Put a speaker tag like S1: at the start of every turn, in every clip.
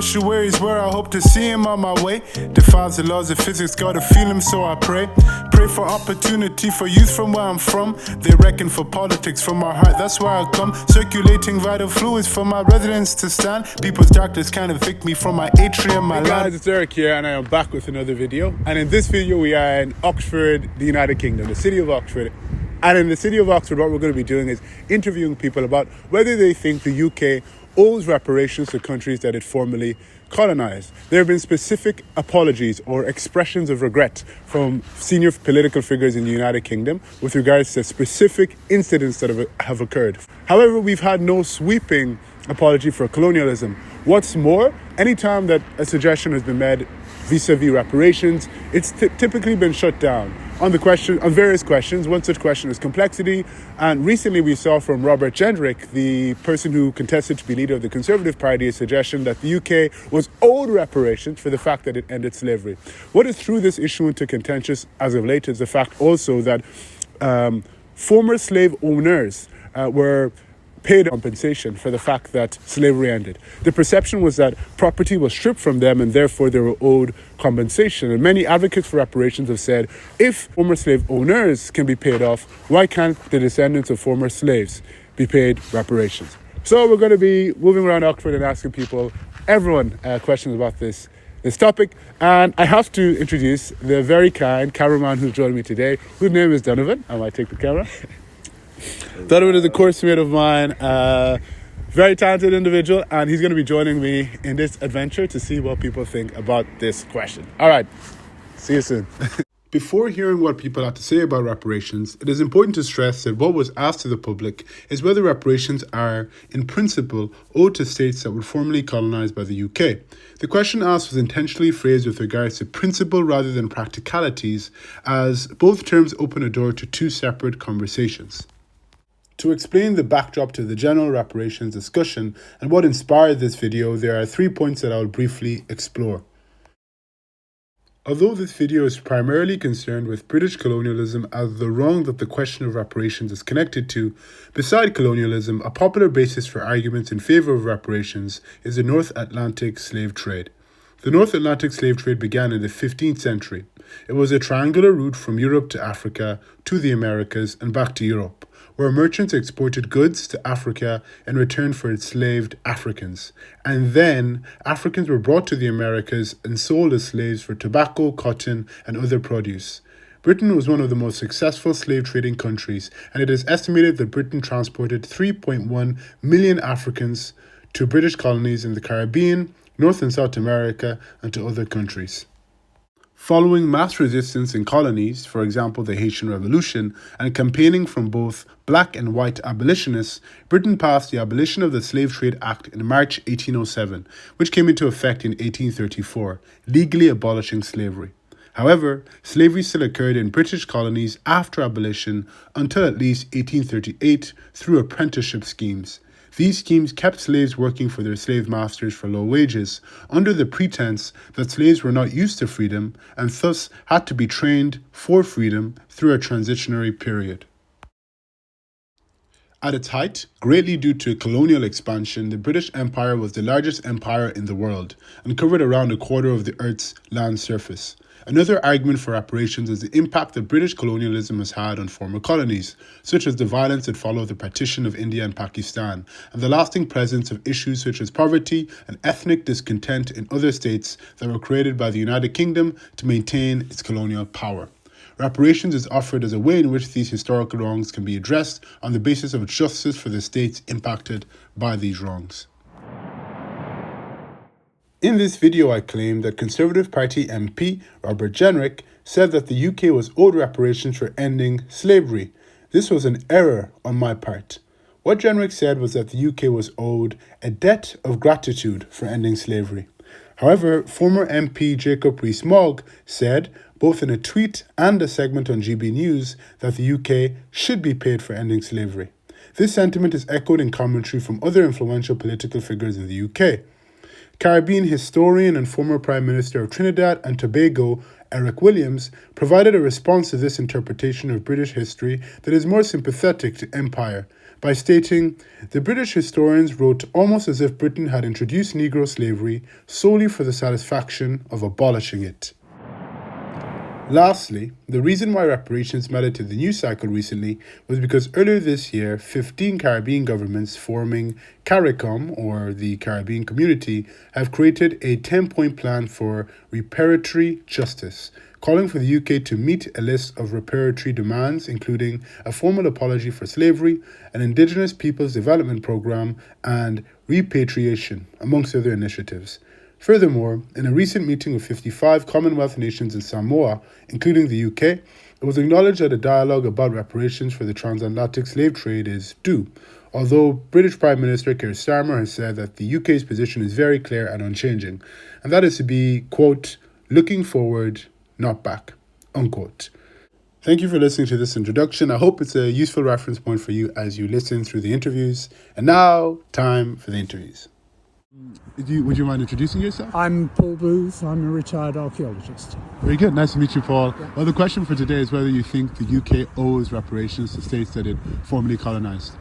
S1: Estuaries where I hope to see him on my way. Defies the laws of physics, gotta feel him, so I pray. Pray for opportunity for youth from where I'm from. They reckon for politics from our heart, that's where I come. Circulating vital fluids for my residents to stand. People's darkness can't evict me from my atrium, my
S2: Hey guys, it's Eric here, and I am back with another video. And in this video, we are in Oxford, the United Kingdom, the city of Oxford. And in the city of Oxford, what we're going to be doing is interviewing people about whether they think the UK owes reparations to countries that it formerly colonised. There have been specific apologies or expressions of regret from senior political figures in the United Kingdom with regards to specific incidents that have occurred. However, we've had no sweeping apology for colonialism. What's more, anytime that a suggestion has been made vis-a-vis reparations, it's typically been shut down on various questions. One such question is complexity, and recently we saw from Robert Jenrick, the person who contested to be leader of the Conservative Party, a suggestion that the UK was owed reparations for the fact that it ended slavery. What has threw this issue into contentious as of late is the fact also that former slave owners were paid compensation for the fact that slavery ended. The perception was that property was stripped from them and therefore they were owed compensation. And many advocates for reparations have said, if former slave owners can be paid off, why can't the descendants of former slaves be paid reparations? So we're going to be moving around Oxford and asking everyone questions about this topic. And I have to introduce the very kind cameraman who's joining me today, whose name is Donovan. I might take the camera. Donovan is a course mate of mine, very talented individual, and he's going to be joining me in this adventure to see what people think about this question. All right, see you soon. Before hearing what people have to say about reparations, it is important to stress that what was asked to the public is whether reparations are, in principle, owed to states that were formerly colonised by the UK. The question asked was intentionally phrased with regards to principle rather than practicalities, as both terms open a door to two separate conversations. To explain the backdrop to the general reparations discussion and what inspired this video, there are 3 points that I will briefly explore. Although this video is primarily concerned with British colonialism as the wrong that the question of reparations is connected to, beside colonialism, a popular basis for arguments in favour of reparations is the North Atlantic slave trade. The North Atlantic slave trade began in the 15th century. It was a triangular route from Europe to Africa, to the Americas, and back to Europe, where merchants exported goods to Africa in return for enslaved Africans. And then Africans were brought to the Americas and sold as slaves for tobacco, cotton, and other produce. Britain was one of the most successful slave trading countries, and it is estimated that Britain transported 3.1 million Africans to British colonies in the Caribbean, North and South America, and to other countries. Following mass resistance in colonies, for example the Haitian Revolution, and campaigning from both black and white abolitionists, Britain passed the Abolition of the Slave Trade Act in March 1807, which came into effect in 1834, legally abolishing slavery. However, slavery still occurred in British colonies after abolition until at least 1838 through apprenticeship schemes. These schemes kept slaves working for their slave masters for low wages, under the pretense that slaves were not used to freedom and thus had to be trained for freedom through a transitionary period. At its height, greatly due to colonial expansion, the British Empire was the largest empire in the world and covered around a quarter of the Earth's land surface. Another argument for reparations is the impact that British colonialism has had on former colonies, such as the violence that followed the partition of India and Pakistan, and the lasting presence of issues such as poverty and ethnic discontent in other states that were created by the United Kingdom to maintain its colonial power. Reparations is offered as a way in which these historical wrongs can be addressed on the basis of justice for the states impacted by these wrongs. In this video, I claim that Conservative Party MP Robert Jenrick said that the UK was owed reparations for ending slavery. This was an error on my part. What Jenrick said was that the UK was owed a debt of gratitude for ending slavery. However, former MP Jacob Rees-Mogg said, both in a tweet and a segment on GB News, that the UK should be paid for ending slavery. This sentiment is echoed in commentary from other influential political figures in the UK. Caribbean historian and former Prime Minister of Trinidad and Tobago, Eric Williams, provided a response to this interpretation of British history that is more sympathetic to empire,
S1: by stating, "The British historians wrote almost as if Britain had introduced Negro slavery solely for the satisfaction of abolishing it." Lastly, the reason why reparations mattered to the news cycle recently was because earlier this year, 15 Caribbean governments forming CARICOM, or the Caribbean Community, have created a 10-point plan for reparatory justice, calling for the UK to meet a list of reparatory demands, including a formal apology for slavery, an Indigenous Peoples Development Programme, and repatriation, amongst other initiatives. Furthermore, in a recent meeting of 55 Commonwealth nations in Samoa, including the UK, it was acknowledged that a dialogue about reparations for the transatlantic slave trade is due, although British Prime Minister Keir Starmer has said that the UK's position is very clear and unchanging, and that is to be, quote, "looking forward, not back," unquote. Thank you for listening to this introduction. I hope it's a useful reference point for you as you listen through the interviews. And now, time for the interviews. Would you mind introducing yourself?
S3: I'm Paul Booth. I'm a retired archaeologist.
S1: Very good. Nice to meet you, Paul. Yeah. Well, the question for today is whether you think the UK owes reparations to states that it formerly colonised.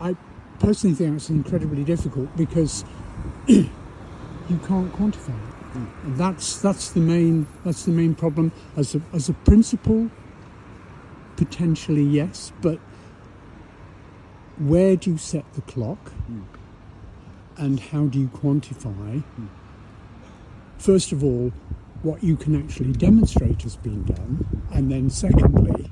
S3: I personally think it's incredibly difficult because you can't quantify it. And that's the main problem. As a principle, potentially yes, but where do you set the clock? And how do you quantify, first of all, what you can actually demonstrate has been done, and then secondly,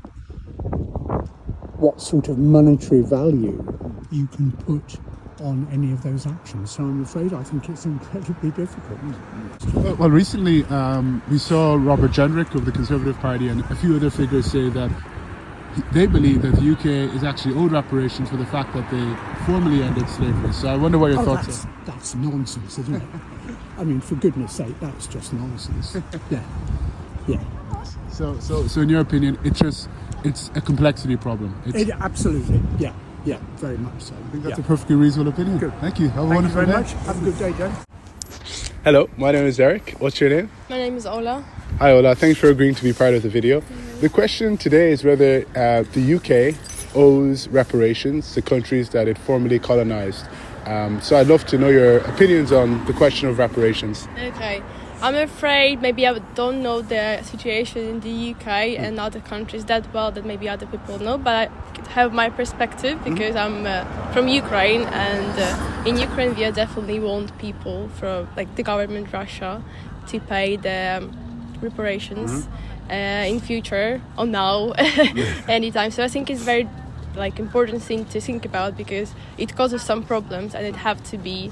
S3: what sort of monetary value you can put on any of those actions. So I'm afraid I think it's incredibly difficult.
S1: Well, recently we saw Robert Jenrick of the Conservative Party and a few other figures say that they believe that the UK is actually owed reparations for the fact that they formally ended slavery. So I wonder what your thoughts are.
S3: That's nonsense, isn't it? I mean, for goodness sake, that's just nonsense. Yeah.
S1: So in your opinion, it's a complexity problem.
S3: Absolutely, yeah, very much so.
S1: I think that's a perfectly reasonable opinion.
S3: Good.
S1: Thank you. Have a wonderful day.
S3: Thank you very much. Have a good day, Joe.
S2: Hello, my name is Eric. What's your name?
S4: My name is Ola.
S2: Hi Ola, thanks for agreeing to be part of the video. The question today is whether the UK owes reparations to countries that it formerly colonised. So I'd love to know your opinions on the question of reparations.
S4: Okay, I'm afraid maybe I don't know the situation in the UK and other countries that well that maybe other people know, but I have my perspective because I'm from Ukraine, and in Ukraine we definitely want people from like the government Russia to pay the reparations in future or now anytime. So I think it's very important thing to think about because it causes some problems and it have to be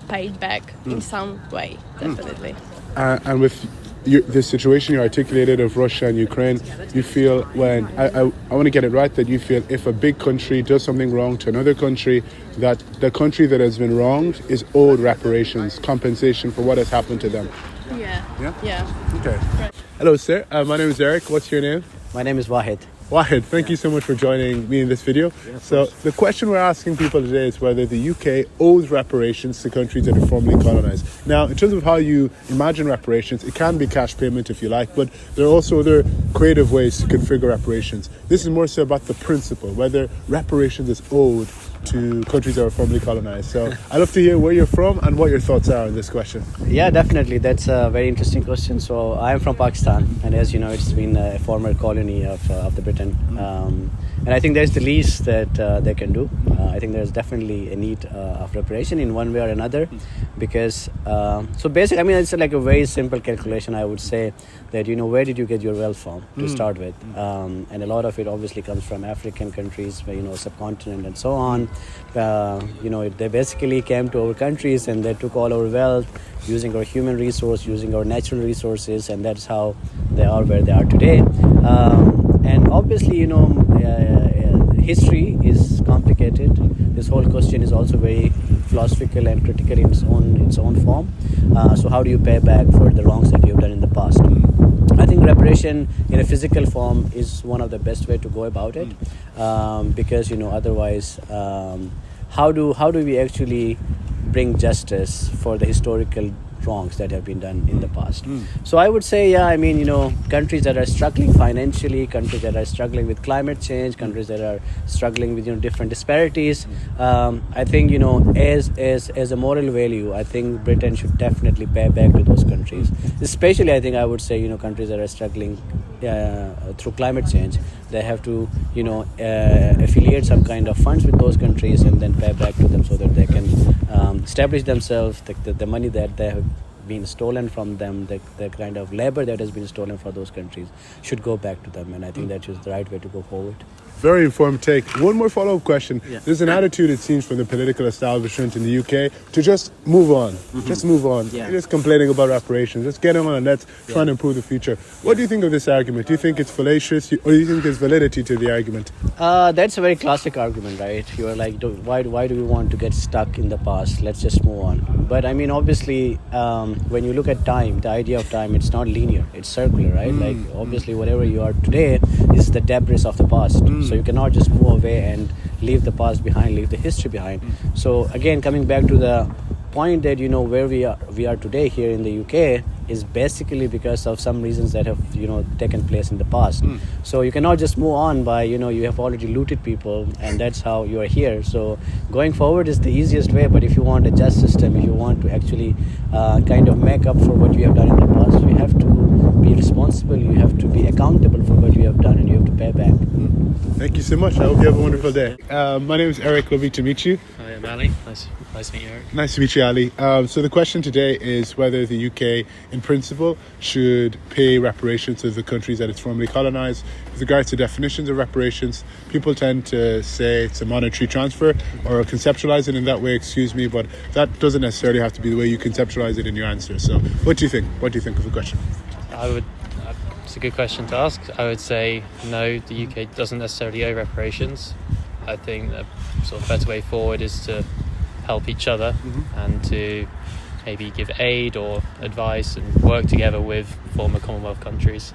S4: paid back in some way, definitely.
S2: And with the situation you articulated of Russia and Ukraine, you feel when I want to get it right that you feel if a big country does something wrong to another country, that the country that has been wronged is owed reparations, compensation for what has happened to them.
S4: Yeah.
S2: Okay. Right. Hello, sir. My name is Eric. What's your name?
S5: My name is Wahid.
S2: Wahid, thank you so much for joining me in this video. So the question we're asking people today is whether the UK owes reparations to countries that are formerly colonised. Now, in terms of how you imagine reparations, it can be cash payment if you like, but there are also other creative ways to configure reparations. This is more so about the principle, whether reparations is owed to countries that were formerly colonised. So I'd love to hear where you're from and what your thoughts are on this question.
S5: Yeah, definitely. That's a very interesting question. So I'm from Pakistan, and as you know, it's been a former colony of the Britain. And I think there's the least that they can do. I think there's definitely a need of reparation in one way or another, because so basically, I mean, it's like a very simple calculation. I would say that where did you get your wealth from to start with, and a lot of it obviously comes from African countries, subcontinent and so on. They basically came to our countries and they took all our wealth, using our human resource, using our natural resources, and that's how they are where they are today. And obviously, history is complicated. This whole question is also very philosophical and critical in its own form. So how do you pay back for the wrongs that you've done in the past? I think reparation in a physical form is one of the best way to go about it, because otherwise, how do we actually bring justice for the historical wrongs that have been done in the past. So I would say, yeah, I mean, countries that are struggling financially, countries that are struggling with climate change, countries that are struggling with different disparities, I think as a moral value, I think Britain should definitely pay back to those countries. Especially, I think I would say countries that are struggling through climate change, they have to affiliate some kind of funds with those countries and then pay back to them so that they can establish themselves. The money that they have been stolen from them, the kind of labor that has been stolen from those countries should go back to them, and I think that is the right way to go forward.
S2: Very informed take. One more follow-up question.
S5: Yeah.
S2: There's an attitude, it seems, from the political establishment in the UK to just move on. Just move on.
S5: Yeah.
S2: You're just complaining about reparations. Let's get on and let's try and improve the future. What do you think of this argument? Do you think it's fallacious, or do you think there's validity to the argument?
S5: That's a very classic argument, right? You are like, why do we want to get stuck in the past? Let's just move on. But I mean, obviously, when you look at time, the idea of time, it's not linear. It's circular, right? Like, obviously, whatever you are today is the debris of the past. So you cannot just move away and leave the past behind, leave the history behind. So again, coming back to the point that where we are today here in the UK is basically because of some reasons that have taken place in the past. So you cannot just move on by you have already looted people and that's how you are here. So going forward is the easiest way, but if you want a just system, if you want to actually kind of make up for what you have done in the past, you have to be responsible, you have to be accountable for what you have done, and you have to pay back.
S2: Thank you so much. I hope you have a wonderful day. My name is Eric. Lovely to meet you.
S6: Hi, I'm Ali. Nice to meet you, Eric.
S2: Nice to meet you, Ali. So the question today is whether the UK, in principle, should pay reparations to the countries that it's formerly colonised. With regards to definitions of reparations, people tend to say it's a monetary transfer or conceptualise it in that way, excuse me, but that doesn't necessarily have to be the way you conceptualise it in your answer. So what do you think? What do you think of the question?
S6: It's a good question to ask. I would say no, the UK doesn't necessarily owe reparations. I think a sort of better way forward is to help each other and to maybe give aid or advice and work together with former Commonwealth countries.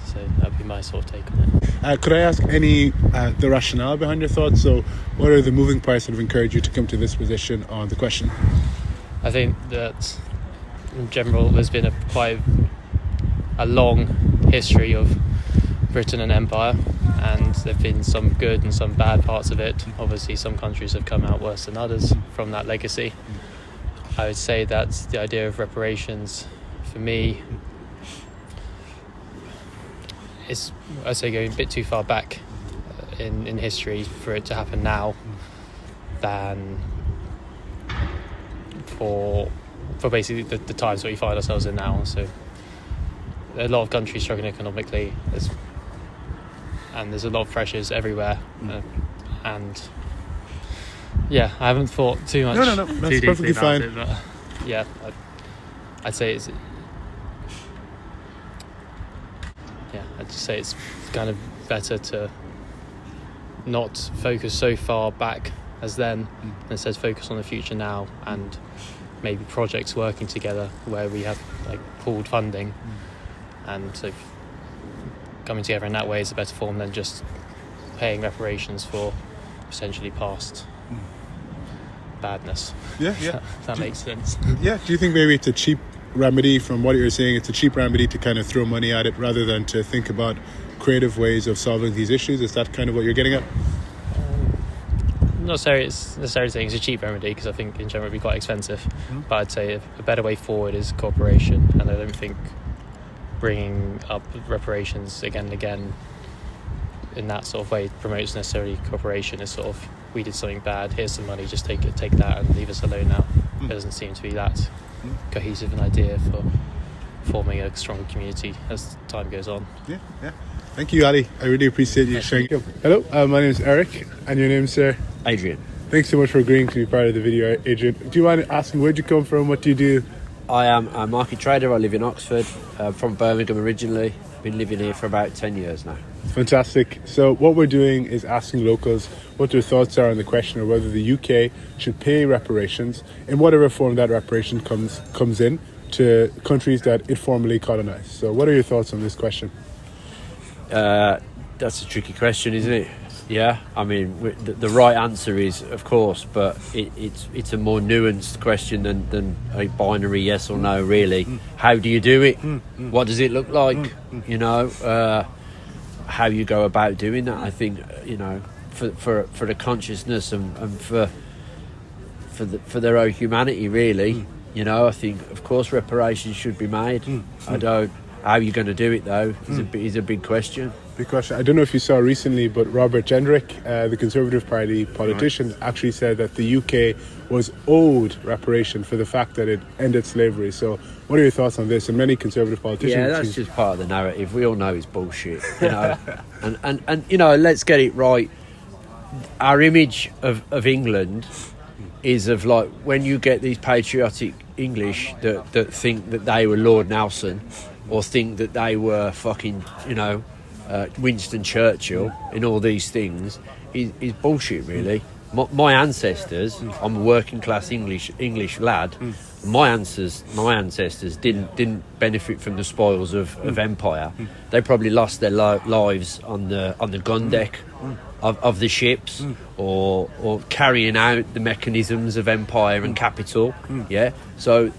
S6: So that would be my sort of take on it.
S2: Could I ask the rationale behind your thoughts? So what are the moving parts that have encouraged you to come to this position on the question?
S6: I think that in general there's been quite a long history of Britain and Empire, and there have been some good and some bad parts of it. Obviously some countries have come out worse than others from that legacy. I would say that the idea of reparations for me is, I'd say, going a bit too far back in history for it to happen now than for basically the times that we find ourselves in now. So a lot of countries struggling economically, and there's a lot of pressures everywhere, and yeah, I haven't thought too much.
S2: No, that's perfectly fine.
S6: It, but yeah, I'd say it's I'd just say it's kind of better to not focus so far back as then, and instead focus on the future now, and maybe projects working together where we have like pooled funding. And so coming together in that way is a better form than just paying reparations for potentially past badness.
S2: Yeah.
S6: That makes sense.
S2: Yeah. Do you think maybe it's a cheap remedy, from what you're saying, it's a cheap remedy to kind of throw money at it rather than to think about creative ways of solving these issues? Is that kind of what you're getting at?
S6: Not necessarily saying it's a cheap remedy, because I think in general it would be quite expensive. But I'd say a better way forward is cooperation, and I don't think bringing up reparations again and again in that sort of way promotes necessarily cooperation. It's sort of, we did something bad, here's some money, just take that and leave us alone now. It doesn't seem to be that cohesive an idea for forming a stronger community as time goes on. Yeah.
S2: Thank you, Ali. I really appreciate you sharing. Hello, my name is Eric, and your name, sir?
S7: Adrian.
S2: Thanks so much for agreeing to be part of the video, Adrian. Do you mind asking where'd you come from? What do you do?
S7: I am a market trader. I live in Oxford. From Birmingham originally. Been living here for about 10 years now.
S2: Fantastic. So what we're doing is asking locals what their thoughts are on the question of whether the UK should pay reparations in whatever form that reparation comes in to countries that it formerly colonised. So what are your thoughts on this question?
S7: That's a tricky question, isn't it? Yeah, I mean, the right answer is, of course, but it's a more nuanced question than a binary yes or no, really. How do you do it? What does it look like? You know, how you go about doing that, I think, you know, for the consciousness and for their own humanity, really. You know, I think, of course, reparations should be made. How you're going to do it, though, is a big question.
S2: Big question. I don't know if you saw recently, but Robert Jendrick, the Conservative Party politician, actually said that the UK was owed reparation for the fact that it ended slavery. So what are your thoughts on this? And many Conservative politicians...
S7: Yeah, that's just part of the narrative. We all know it's bullshit, you know. and you know, let's get it right. Our image of England is of, like, when you get these patriotic English that think that they were Lord Nelson or think that they were fucking, you know, Winston Churchill and all these things is bullshit, really. My ancestors, I'm a working class English lad. My ancestors didn't benefit from the spoils of empire. They probably lost their lives on the gun deck of the ships, or carrying out the mechanisms of empire and capital. Yeah. So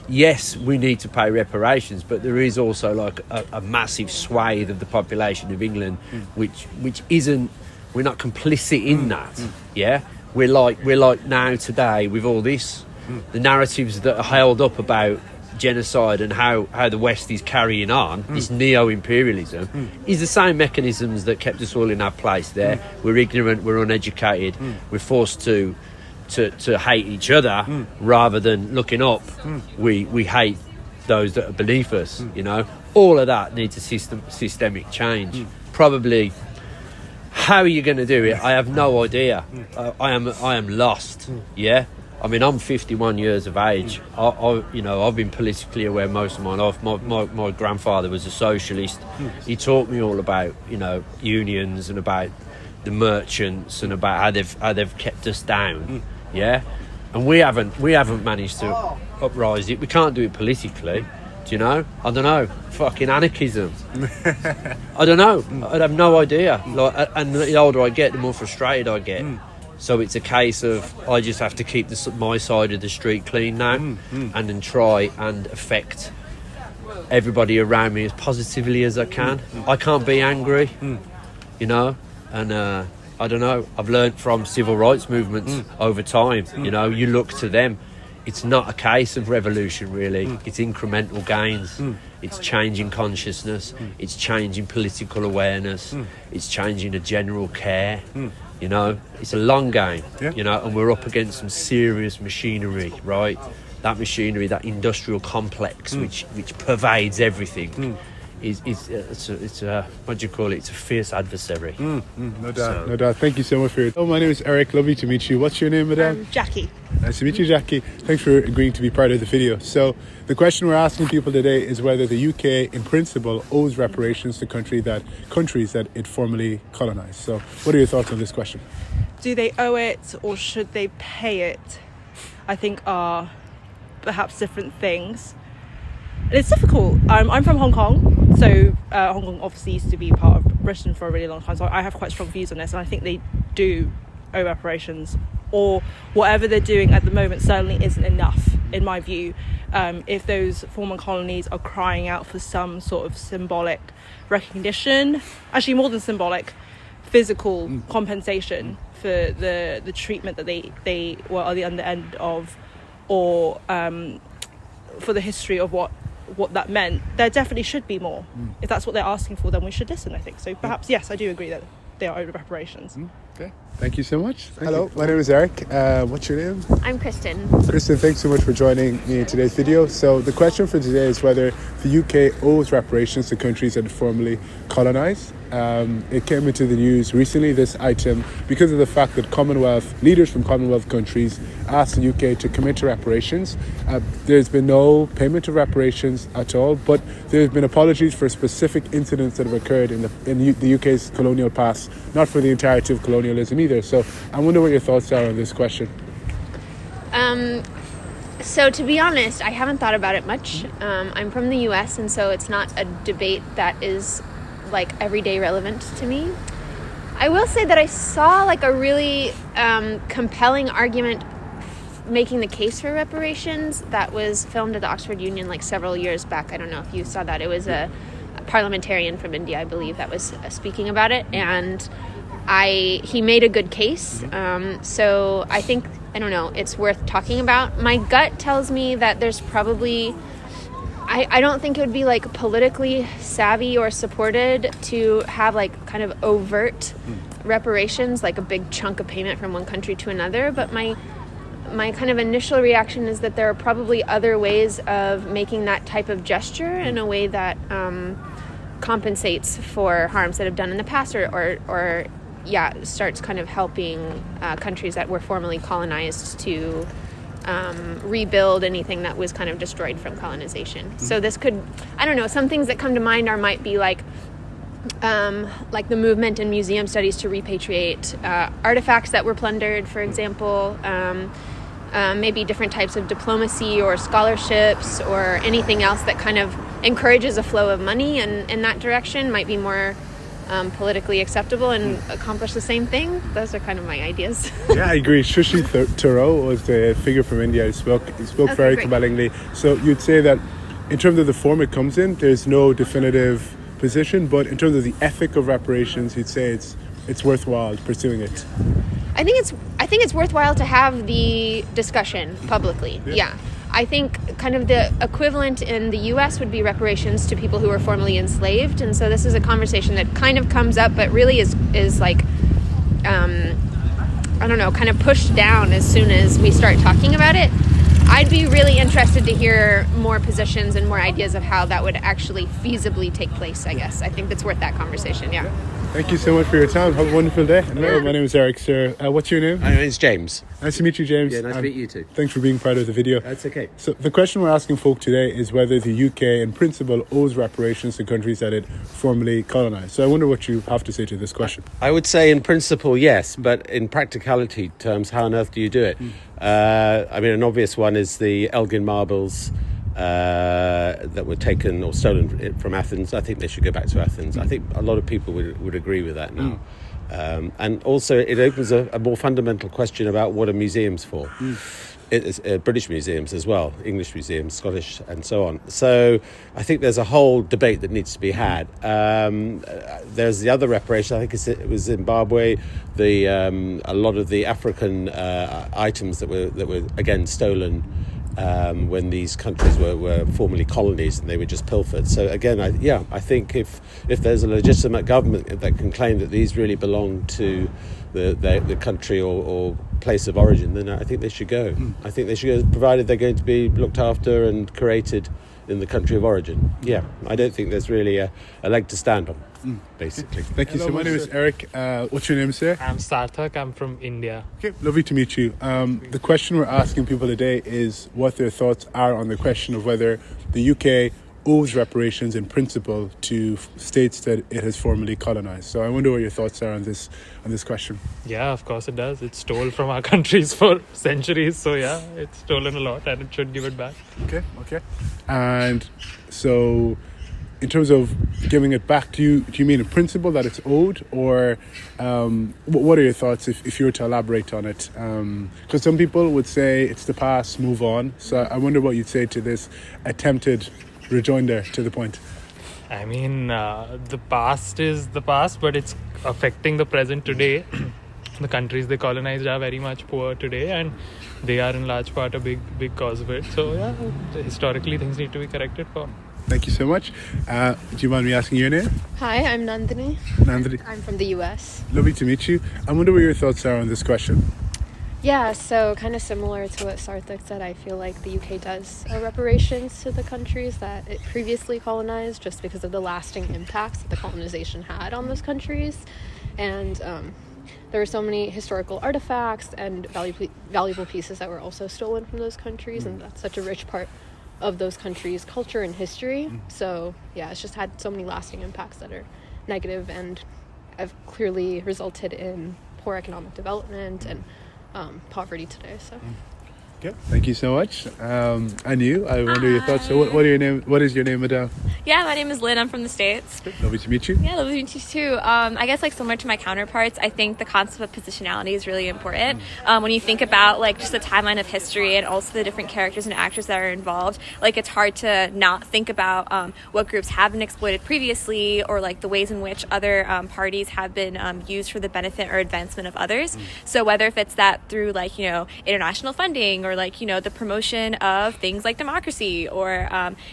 S7: yes, we need to pay reparations, but there is also, like, a massive swathe of the population of England which isn't, we're not complicit in that. Yeah, we're like now today with all this, the narratives that are held up about genocide and how the West is carrying on this neo-imperialism is the same mechanisms that kept us all in our place there. We're ignorant, we're uneducated, we're forced to hate each other rather than looking up. We hate those that are beneath us, you know. All of that needs a systemic change. Probably. How are you going to do it? I have no idea. I am lost. Yeah. I mean, I'm 51 years of age. You know, I've been politically aware most of my life. My grandfather was a socialist. He taught me all about, you know, unions and about the merchants and about how they've kept us down. Yeah, and we haven't managed to uprise it. We can't do it politically. Do you know? I don't know. Fucking anarchism. I don't know. I have no idea. Like, and the older I get, the more frustrated I get. So it's a case of I just have to keep my side of the street clean now, and then try and affect everybody around me as positively as I can. I can't be angry, you know, and I don't know. I've learned from civil rights movements over time. You know, you look to them. It's not a case of revolution, really. It's incremental gains. It's changing consciousness. It's changing political awareness. It's changing a general care. You know, it's a long game, you know, and we're up against some serious machinery, right? That machinery, that industrial complex, which pervades everything, it's a what do you call it? It's a fierce adversary.
S2: No doubt. Thank you so much for your... Oh, my name is Eric. Lovely to meet you. What's your name, madam?
S8: Jackie.
S2: Nice to meet you, Jackie. Thanks for agreeing to be part of the video. So the question we're asking people today is whether the UK, in principle, owes reparations to countries that it formerly colonised. So what are your thoughts on this question?
S8: Do they owe it or should they pay it? I think are perhaps different things. And it's difficult. I'm from Hong Kong, so Hong Kong obviously used to be part of Britain for a really long time, so I have quite strong views on this, and I think they do owe reparations, or whatever they're doing at the moment certainly isn't enough, in my view. If those former colonies are crying out for some sort of symbolic recognition, actually more than symbolic, physical compensation for the treatment that they were at the end of, or for the history of what that meant, there definitely should be more. If that's what they're asking for, then we should listen, I think. So perhaps, yes, I do agree that they are owed reparations.
S2: Okay. Thank you so much. Hello, my name is Eric. What's your name?
S9: I'm Kristen.
S2: Kristen, thanks so much for joining me in today's video. So the question for today is whether the UK owes reparations to countries that it formerly colonised. It came into the news recently, this item, because of the fact that leaders from Commonwealth countries asked the UK to commit to reparations. There's been no payment of reparations at all, but there's been apologies for specific incidents that have occurred in the UK's colonial past, not for the entirety of colonialism either. So I wonder what your thoughts are on this question.
S9: So to be honest, I haven't thought about it much. I'm from the US, and so it's not a debate that is like everyday relevant to me. I will say that I saw like a really compelling argument making the case for reparations that was filmed at the Oxford Union like several years back. I don't know if you saw that. It was a parliamentarian from India, I believe, that was speaking about it, and he made a good case. So I think, I don't know, it's worth talking about. My gut tells me that there's probably, I don't think it would be like politically savvy or supported to have like kind of overt reparations, like a big chunk of payment from one country to another. But my kind of initial reaction is that there are probably other ways of making that type of gesture in a way that compensates for harms that have done in the past, or starts kind of helping countries that were formerly colonized to rebuild anything that was kind of destroyed from colonization. So this could, I don't know, some things that come to mind might be like the movement in museum studies to repatriate artifacts that were plundered, for example. Maybe different types of diplomacy or scholarships or anything else that kind of encourages a flow of money in that direction might be more politically acceptable and accomplish the same thing. Those are kind of my ideas.
S2: Yeah, I agree. Shashi Tharoor was the figure from India. He spoke very compellingly. So you'd say that in terms of the form it comes in, there's no definitive position, but in terms of the ethic of reparations, you'd say it's worthwhile pursuing it.
S9: I think it's worthwhile to have the discussion publicly. Yeah. I think kind of the equivalent in the US would be reparations to people who were formerly enslaved. And so this is a conversation that kind of comes up, but really is like, I don't know, kind of pushed down as soon as we start talking about it. I'd be really interested to hear more positions and more ideas of how that would actually feasibly take place, I guess. I think that's worth that conversation, yeah.
S2: Thank you so much for your time. Have a wonderful day. My name is Eric, sir. What's your name?
S7: My name is James.
S2: Nice to meet you, James.
S7: Yeah, nice to meet you too.
S2: Thanks for being part of the video.
S7: That's okay.
S2: So the question we're asking folk today is whether the UK in principle owes reparations to countries that it formerly colonised. So I wonder what you have to say to this question.
S7: I would say in principle, yes, but in practicality terms, how on earth do you do it? I mean, an obvious one is the Elgin marbles that were taken or stolen from Athens. I think they should go back to Athens. I think a lot of people would agree with that now. And also it opens a more fundamental question about what are museums for. It's British museums as well, English museums, Scottish and so on. So I think there's a whole debate that needs to be had. There's the other reparation, I think it was Zimbabwe, a lot of the African items that were again stolen when these countries were formerly colonies and they were just pilfered. So again, I think if there's a legitimate government that can claim that these really belong to the country or place of origin, then I think they should go. I think they should go, provided they're going to be looked after and curated in the country of origin. Yeah, I don't think there's really a leg to stand on, basically.
S2: Thank you. So my name is Eric. What's your name, sir?
S10: I'm Sarthak. I'm from India.
S2: Okay, lovely to meet you. The question we're asking people today is what their thoughts are on the question of whether the UK owes reparations in principle to states that it has formerly colonized. So I wonder what your thoughts are on this question.
S10: Yeah, of course it does. It stole from our countries for centuries. So yeah, it's stolen a lot and it should give it back. Okay. And so in terms of giving it back, do you mean in principle that it's owed, or what are your thoughts if you were to elaborate on it? Because some people would say it's the past, move on. So I wonder what you'd say to this attempted rejoinder to the point. I mean, the past is the past, but it's affecting the present today. The countries they colonized are very much poor today, and they are in large part a big cause of it. So yeah, historically things need to be corrected for.
S2: Thank you so much. Do you mind me asking your name?
S4: Hi, I'm Nandini.
S2: Nandini.
S4: I'm from the US.
S2: Lovely to meet you. I wonder what your thoughts are on this question.
S4: Yeah, so kind of similar to what Sarthak said, I feel like the UK does owe reparations to the countries that it previously colonized just because of the lasting impacts that the colonization had on those countries. And there were so many historical artifacts and valuable pieces that were also stolen from those countries, and that's such a rich part of those countries' culture and history. So yeah, it's just had so many lasting impacts that are negative and have clearly resulted in poor economic development and poverty today. So
S2: okay, thank you so much. And you, I wonder your thoughts. So what is your name, madame?
S11: Yeah, my name is Lynn. I'm from the States.
S2: Lovely to meet you.
S11: Yeah, lovely to meet you too. I guess like similar to my counterparts, I think the concept of positionality is really important. When you think about like just the timeline of history and also the different characters and actors that are involved, like it's hard to not think about what groups have been exploited previously, or like the ways in which other parties have been used for the benefit or advancement of others. So whether if it's that through like, you know, international funding, or like, you know, the promotion of things like democracy, or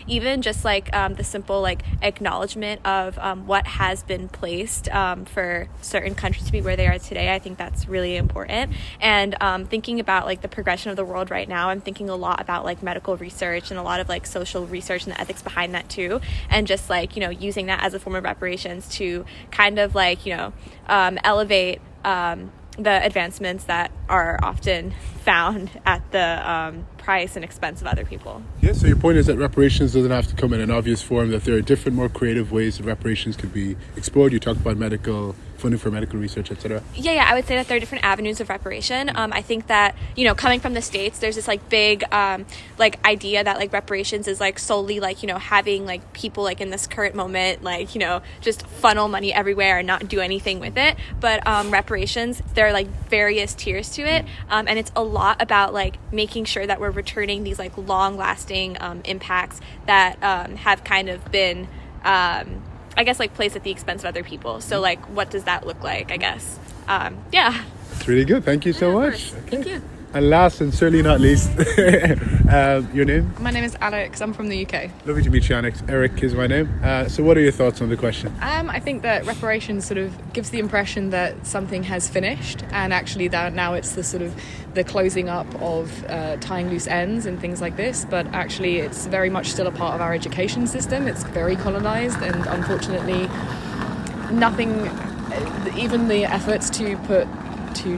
S11: even just like the simple like acknowledgement of what has been placed for certain countries to be where they are today. I think that's really important. And thinking about like the progression of the world right now, I'm thinking a lot about like medical research and a lot of like social research and the ethics behind that too, and just like, you know, using that as a form of reparations to kind of like, you know, elevate the advancements that are often found at the price and expense of other people.
S2: Yeah, so your point is that reparations doesn't have to come in an obvious form, that there are different, more creative ways that reparations could be explored. You talked about medical funding for medical research, etc.
S11: Yeah, I would say that there are different avenues of reparation. I think that, you know, coming from the States, there's this like big like idea that like reparations is like solely like, you know, having like people like in this current moment like, you know, just funnel money everywhere and not do anything with it. But reparations, there are like various tiers to it, and it's a lot about like making sure that we're returning these like long lasting impacts that have kind of been I guess like placed at the expense of other people. So like what does that look like, I guess? Yeah.
S2: It's really good. Thank you so much.
S11: Okay. Thank you.
S2: And last and certainly not least, your name?
S12: My name is Alex. I'm from the UK.
S2: Lovely to meet you, Alex. Eric is my name. So what are your thoughts on the question?
S12: I think that reparations sort of gives the impression that something has finished, and actually that now it's the sort of the closing up of tying loose ends and things like this, but actually it's very much still a part of our education system. It's very colonised, and unfortunately nothing, even the efforts to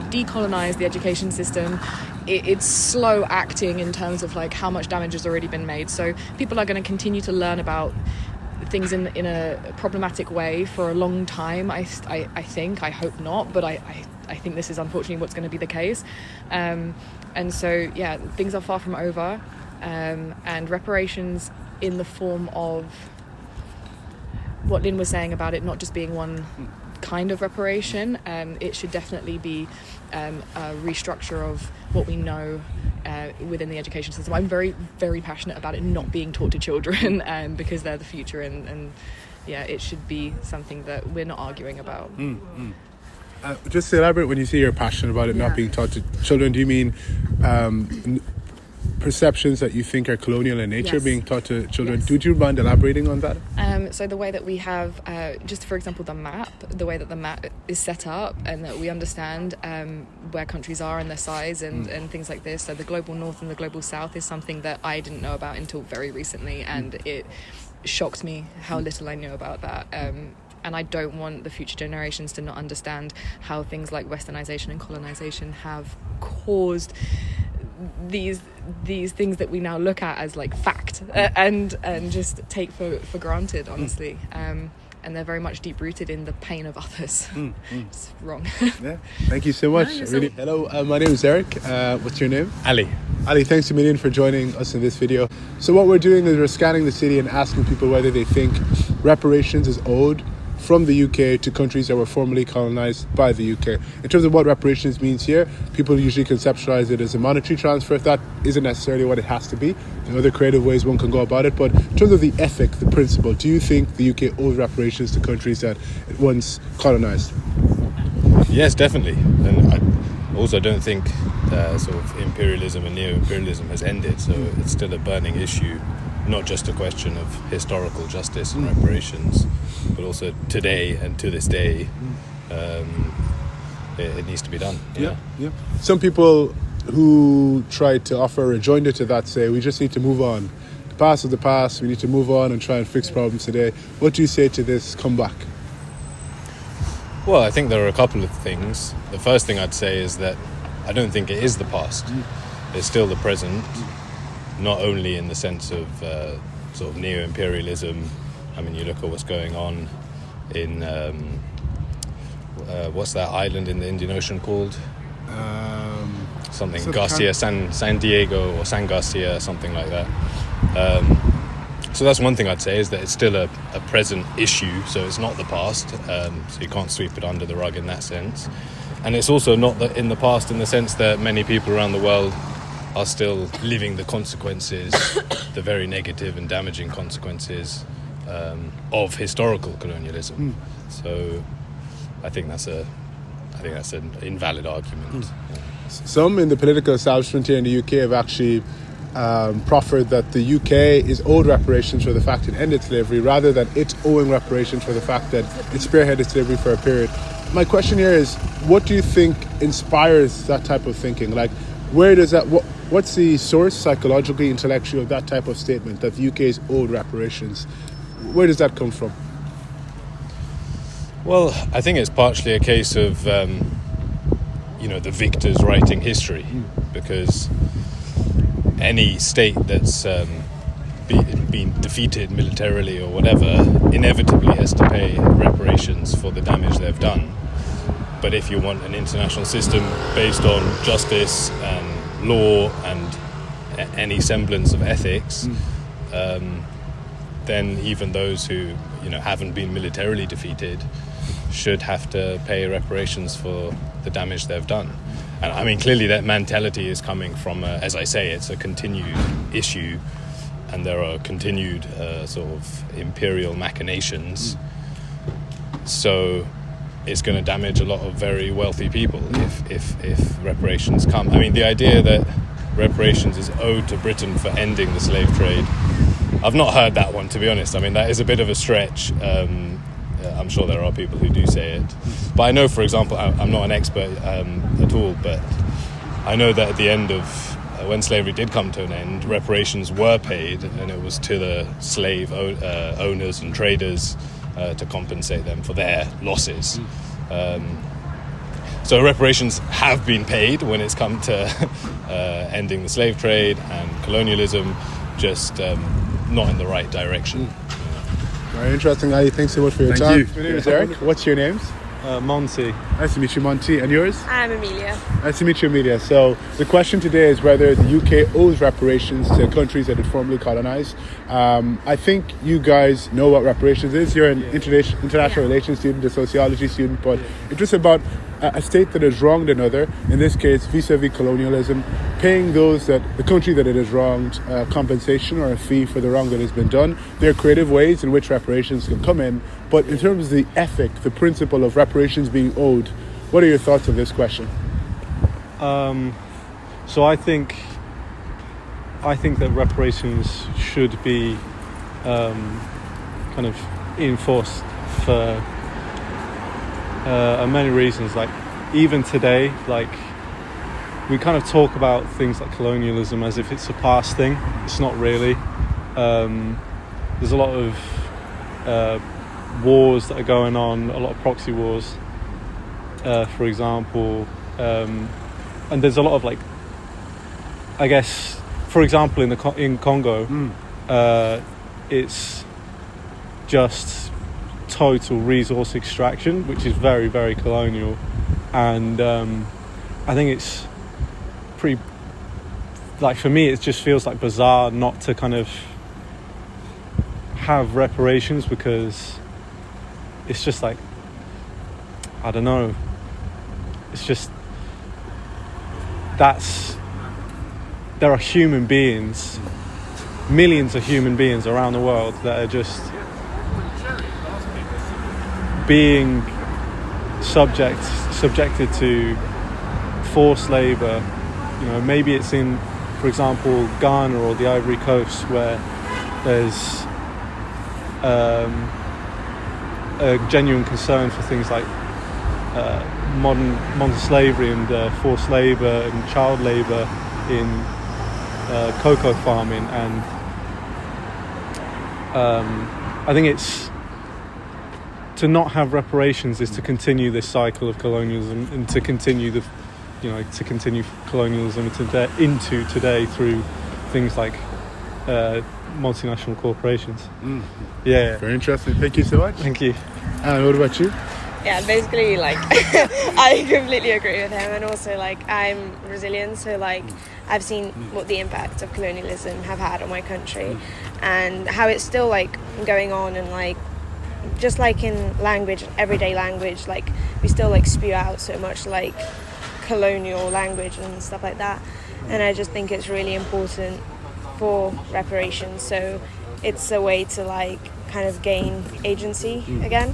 S12: decolonize the education system, it's slow acting in terms of like how much damage has already been made. So people are going to continue to learn about things in a problematic way for a long time. I think, I hope not, but I think this is unfortunately what's going to be the case. And so yeah, things are far from over, and reparations in the form of what Lynn was saying about it not just being one kind of reparation, it should definitely be a restructure of what we know within the education system. I'm very, very passionate about it not being taught to children because they're the future, and yeah, it should be something that we're not arguing about.
S2: Just to elaborate, when you say you're passionate about it not being taught to children, do you mean perceptions that you think are colonial in nature being taught to children?
S12: Yes.
S2: Would you mind elaborating on that?
S12: So the way that we have, just for example, the way that the map is set up, and that we understand where countries are and their size and things like this. So the global north and the global south is something that I didn't know about until very recently, and it shocked me how little I knew about that. And I don't want the future generations to not understand how things like westernization and colonization have caused these things that we now look at as like fact and just take for granted, honestly. And they're very much deep rooted in the pain of others. It's wrong.
S2: Yeah, thank you so much. Hello, my name is Eric. What's your name?
S10: Ali.
S2: Ali, thanks a million for joining us in this video. So what we're doing is we're scanning the city and asking people whether they think reparations is owed from the UK to countries that were formerly colonised by the UK. In terms of what reparations means here, people usually conceptualise it as a monetary transfer. That isn't necessarily what it has to be. There are other creative ways one can go about it. But in terms of the ethic, the principle, do you think the UK owes reparations to countries that it once colonised?
S13: Yes, definitely. And I also don't think sort of imperialism and neo-imperialism has ended. So it's still a burning issue, not just a question of historical justice and reparations, but also today and to this day, it needs to be done.
S2: Yeah. Some people who try to offer a rejoinder to that say we just need to move on. The past is the past. We need to move on and try and fix problems today. What do you say to this comeback?
S13: Well, I think there are a couple of things. The first thing I'd say is that I don't think it is the past. It's still the present, not only in the sense of sort of neo-imperialism. I mean, you look at what's going on in what's that island in the Indian Ocean called? Something Garcia, San Diego or San Garcia, something like that. So that's one thing I'd say, is that it's still a present issue, so it's not the past, so you can't sweep it under the rug in that sense. And it's also not that in the past in the sense that many people around the world are still living the consequences, the very negative and damaging consequences of historical colonialism. So I think that's an invalid argument.
S2: Some in the political establishment here in the UK have actually proffered that the UK is owed reparations for the fact it ended slavery, rather than it's owing reparations for the fact that it spearheaded slavery for a period. My question here is, what do you think inspires that type of thinking? Like, where does that, what's the source, psychologically, intellectually, of that type of statement, that the UK is owed reparations? Where does that come from?
S13: Well, I think it's partially a case of, the victors writing history, because any state that's been defeated militarily or whatever inevitably has to pay reparations for the damage they've done. But if you want an international system based on justice and law and any semblance of ethics, then even those who haven't been militarily defeated should have to pay reparations for the damage they've done. And I mean, clearly that mentality is coming from, as I say, it's a continued issue, and there are continued sort of imperial machinations. So it's going to damage a lot of very wealthy people if reparations come. I mean, the idea that reparations is owed to Britain for ending the slave trade, I've not heard that one, to be honest. I mean, that is a bit of a stretch. I'm sure there are people who do say it. But I know, for example, I'm not an expert at all, but I know that at the end of, when slavery did come to an end, reparations were paid, and it was to the slave owners and traders to compensate them for their losses. So reparations have been paid when it's come to ending the slave trade and colonialism, just not in the right direction.
S2: Very interesting, Ali. Thanks so much for your time.
S10: Thank
S2: My name is Eric. What's your names?
S10: Monty.
S2: Nice to meet you, Monty. And yours?
S11: I'm Amelia.
S2: Nice to meet you, Amelia. So the question today is whether the UK owes reparations to countries that it formerly colonised. I think you guys know what reparations is. You're an international relations student, a sociology student, but it's just about a state that has wronged another, in this case vis-a-vis colonialism, paying the country that it has wronged compensation or a fee for the wrong that has been done. There are creative ways in which reparations can come in, but in terms of the ethic, the principle of reparations being owed, what are your thoughts on this question?
S10: So I think that reparations should be kind of enforced for many reasons. Like, even today, like, we kind of talk about things like colonialism as if it's a past thing. It's not really. There's a lot of wars that are going on, a lot of proxy wars, for example, and there's a lot of, like, I guess, for example, in Congo, it's just total resource extraction, which is very, very colonial, and I think it's pretty, like, for me it just feels like bizarre not to kind of have reparations, because it's just like, I don't know, it's just, there are human beings, millions of human beings around the world that are just being subjected to forced labour. Maybe it's in, for example, Ghana or the Ivory Coast, where there's a genuine concern for things like modern slavery and forced labour and child labour in cocoa farming, and I think it's, to not have reparations is to continue this cycle of colonialism, and to continue colonialism into today through things like multinational corporations. Yeah.
S2: Very interesting. Thank you so much.
S10: Thank you.
S2: And what about you?
S14: Yeah, basically, like, I completely agree with him, and also, like, I'm Brazilian, so, like, I've seen what the impacts of colonialism have had on my country, and how it's still like going on, and like just like in language, everyday language, like we still like spew out so much like colonial language and stuff like that. And I just think it's really important for reparations. So it's a way to like kind of gain agency again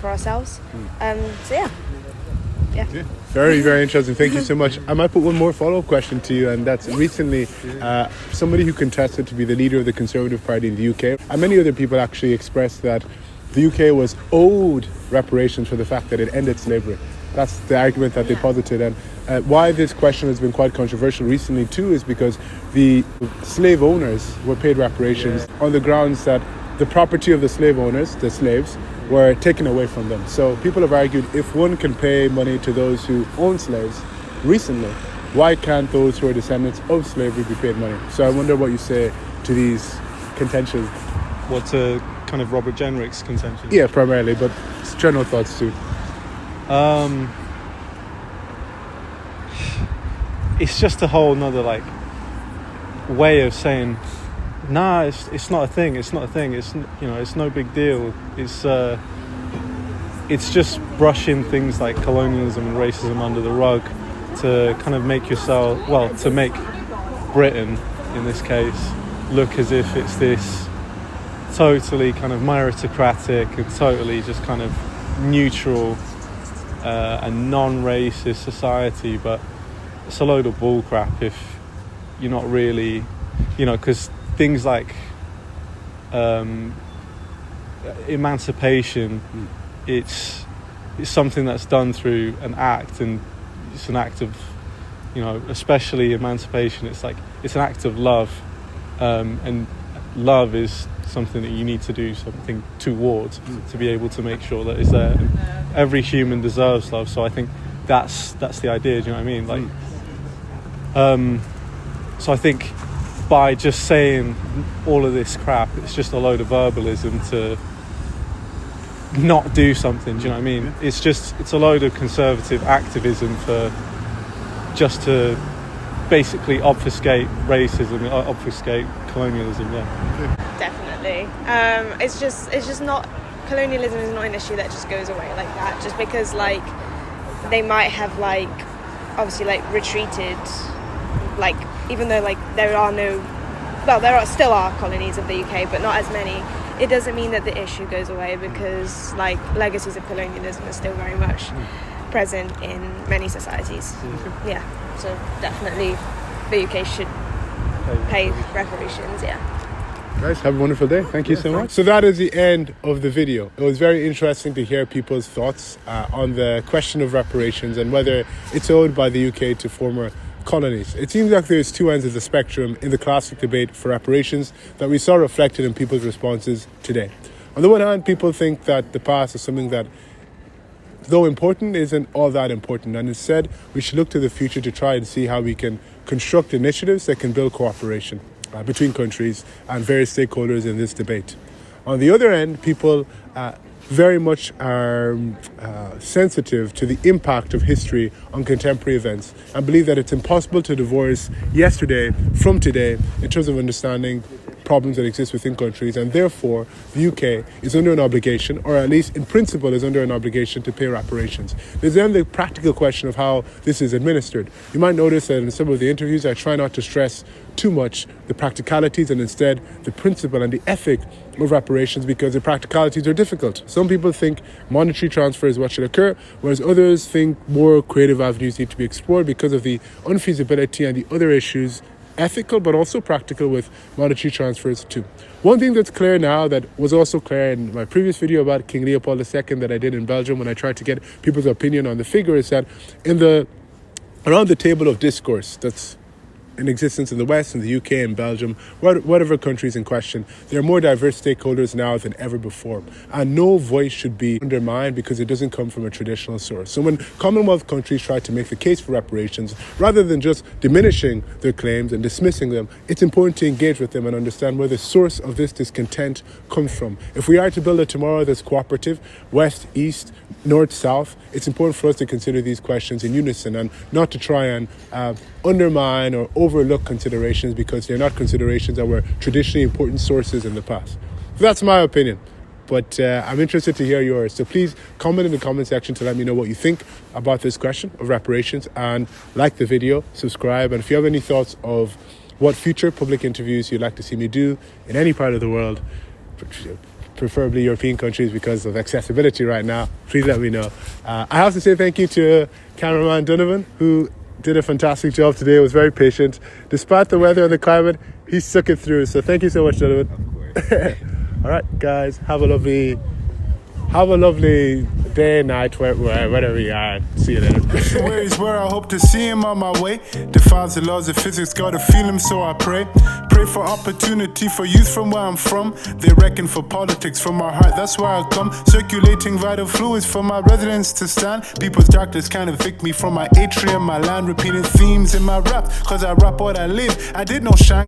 S14: for ourselves. So yeah.
S2: Very, very interesting. Thank you so much. I might put one more follow-up question to you, and that's recently somebody who contested to be the leader of the Conservative Party in the UK, and many other people actually expressed that the UK was owed reparations for the fact that it ended slavery. That's the argument that they posited. And why this question has been quite controversial recently too is because the slave owners were paid reparations on the grounds that the property of the slave owners, the slaves, were taken away from them. So people have argued, if one can pay money to those who own slaves recently, why can't those who are descendants of slavery be paid money? So I wonder what you say to these contentions.
S15: What, kind of Robert Jenrick's contention?
S2: Yeah, primarily, but general thoughts too.
S15: It's just a whole nother like way of saying, nah, it's not a thing. It's not a thing. It's, you know, it's no big deal. It's just brushing things like colonialism and racism under the rug to kind of make yourself, well, to make Britain in this case look as if it's this totally kind of meritocratic and totally just kind of neutral and non-racist society. But it's a load of bullcrap if you're not really, you know, because things like emancipation, it's something that's done through an act, and it's an act of, you know, especially emancipation, it's like it's an act of love, and love is something that you need to do something towards to be able to make sure that it's there. And every human deserves love, so I think that's the idea. Do you know what I mean? Like, so I think by just saying all of this crap, it's just a load of verbalism to not do something. Do you know what I mean? It's a load of conservative activism for just to basically obfuscate racism, obfuscate colonialism. Yeah,
S14: definitely. It's just not, colonialism is not an issue that just goes away like that. Just because like they might have like obviously like retreated, like even though like there still are colonies of the UK, but not as many. It doesn't mean that the issue goes away, because like legacies of colonialism are still very much present in many societies. Yeah, so definitely the UK should pay reparations. Yeah.
S2: Guys, have a wonderful day. Thank you so much. So that is the end of the video. It was very interesting to hear people's thoughts on the question of reparations and whether it's owed by the UK to former colonies. It seems like there's two ends of the spectrum in the classic debate for reparations that we saw reflected in people's responses today. On the one hand, people think that the past is something that, though important, isn't all that important, and instead we should look to the future to try and see how we can construct initiatives that can build cooperation between countries and various stakeholders in this debate. On the other end, people very much are sensitive to the impact of history on contemporary events and believe that it's impossible to divorce yesterday from today in terms of understanding problems that exist within countries, and therefore the UK is under an obligation, or at least in principle is under an obligation, to pay reparations. There's then the practical question of how this is administered. You might notice that in some of the interviews I try not to stress too much the practicalities and instead the principle and the ethic of reparations, because the practicalities are difficult. Some people think monetary transfer is what should occur, whereas others think more creative avenues need to be explored because of the unfeasibility and the other issues, ethical but also practical, with monetary transfers too. One thing that's clear now that was also clear in my previous video about King Leopold II that I did in Belgium when I tried to get people's opinion on the figure is that around the table of discourse that's in existence in the West, in the UK and Belgium, whatever countries in question, there are more diverse stakeholders now than ever before. And no voice should be undermined because it doesn't come from a traditional source. So when Commonwealth countries try to make the case for reparations, rather than just diminishing their claims and dismissing them, it's important to engage with them and understand where the source of this discontent comes from. If we are to build a tomorrow that's cooperative, West, East, North, South, it's important for us to consider these questions in unison and not to try and undermine or overlook considerations because they're not considerations that were traditionally important sources in the past. So that's my opinion. But I'm interested to hear yours. So please comment in the comment section to let me know what you think about this question of reparations, and like the video, subscribe. And if you have any thoughts of what future public interviews you'd like to see me do in any part of the world, preferably European countries because of accessibility right now, please let me know. I have to say thank you to cameraman Donovan, who did a fantastic job today. Was very patient. Despite the weather and the climate, he stuck it through. So thank you so much, Donovan. Of course. All right, guys, have a lovely day, night, wherever you are. See you later.
S1: Ways where I hope to see him on my way. Defies the laws of physics, gotta feel him, so I pray. Pray for opportunity for youth from where I'm from. They reckon for politics from my heart, that's where I come. Circulating vital fluids for my residents to stand. People's darkness can't evict me from my atrium, my land. Repeating themes in my rap, cause I rap what I live. I did no shine.